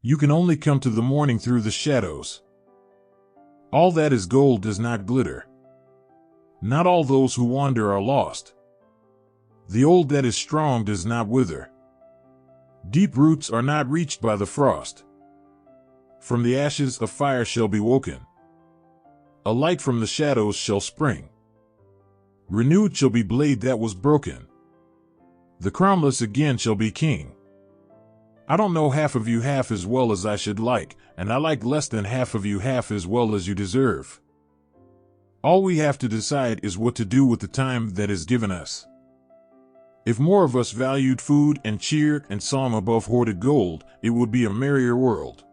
You can only come to the morning through the shadows. All that is gold does not glitter. Not all those who wander are lost. The old that is strong does not wither. Deep roots are not reached by the frost. From the ashes a fire shall be woken. A light from the shadows shall spring. Renewed shall be blade that was broken. The crownless again shall be king. I don't know half of you half as well as I should like, and I like less than half of you half as well as you deserve. All we have to decide is what to do with the time that is given us. If more of us valued food and cheer and song above hoarded gold, it would be a merrier world.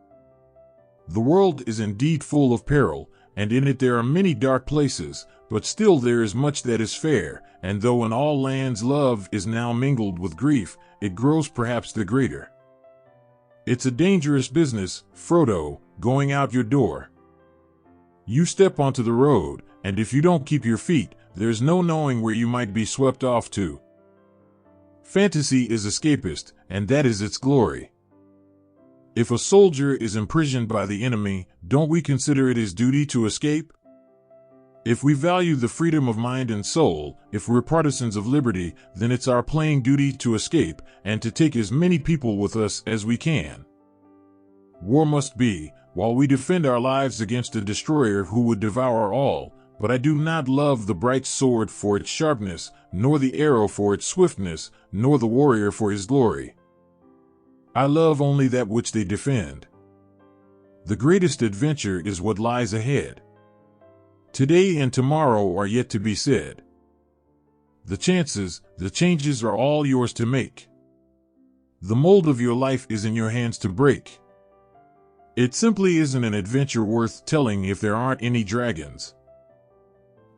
The world is indeed full of peril, and in it there are many dark places, but still there is much that is fair, and though in all lands love is now mingled with grief, it grows perhaps the greater. It's a dangerous business, Frodo, going out your door. You step onto the road, and if you don't keep your feet, there's no knowing where you might be swept off to. Fantasy is escapist, and that is its glory. If a soldier is imprisoned by the enemy, don't we consider it his duty to escape? If we value the freedom of mind and soul, if we're partisans of liberty, then it's our plain duty to escape, and to take as many people with us as we can. War must be, while we defend our lives against a destroyer who would devour all, but I do not love the bright sword for its sharpness, nor the arrow for its swiftness, nor the warrior for his glory. I love only that which they defend. The greatest adventure is what lies ahead. Today and tomorrow are yet to be said. The changes are all yours to make. The mold of your life is in your hands to break. It simply isn't an adventure worth telling if there aren't any dragons.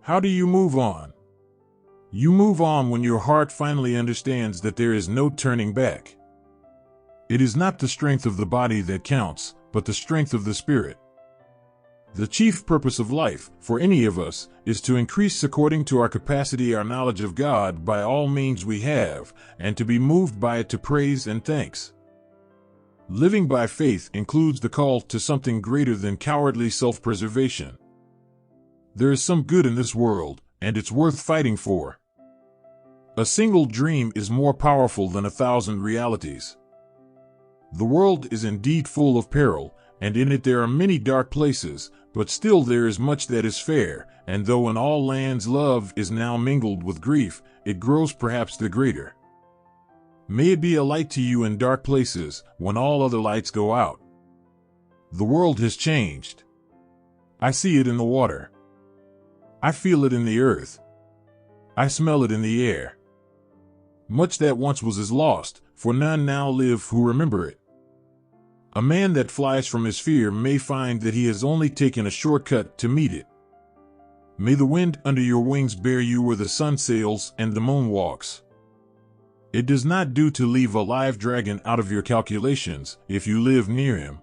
How do you move on? You move on when your heart finally understands that there is no turning back. It is not the strength of the body that counts, but the strength of the spirit. The chief purpose of life, for any of us, is to increase according to our capacity our knowledge of God by all means we have, and to be moved by it to praise and thanks. Living by faith includes the call to something greater than cowardly self-preservation. There is some good in this world, and it's worth fighting for. A single dream is more powerful than 1,000 realities. The world is indeed full of peril, and in it there are many dark places, but still there is much that is fair, and though in all lands love is now mingled with grief, it grows perhaps the greater. May it be a light to you in dark places, when all other lights go out. The world has changed. I see it in the water. I feel it in the earth. I smell it in the air. Much that once was is lost, for none now live who remember it. A man that flies from his fear may find that he has only taken a shortcut to meet it. May the wind under your wings bear you where the sun sails and the moon walks. It does not do to leave a live dragon out of your calculations if you live near him.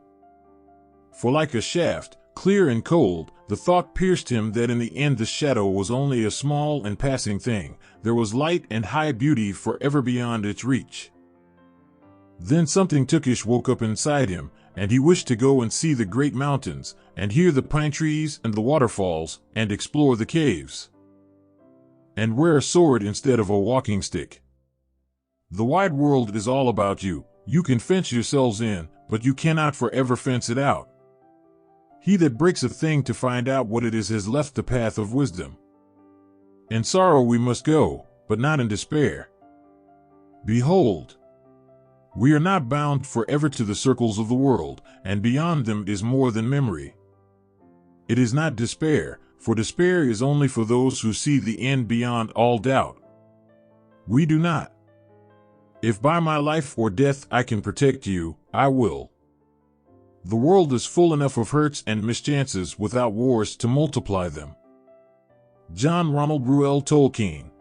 For like a shaft, clear and cold, the thought pierced him that in the end the shadow was only a small and passing thing. There was light and high beauty forever beyond its reach. Then something Tookish woke up inside him, and he wished to go and see the great mountains, and hear the pine trees and the waterfalls, and explore the caves. And wear a sword instead of a walking stick. The wide world is all about you. You can fence yourselves in, but you cannot forever fence it out. He that breaks a thing to find out what it is has left the path of wisdom. In sorrow we must go, but not in despair. Behold, we are not bound forever to the circles of the world, and beyond them is more than memory. It is not despair, for despair is only for those who see the end beyond all doubt. We do not. If by my life or death I can protect you, I will. The world is full enough of hurts and mischances without wars to multiply them. John Ronald Reuel Tolkien.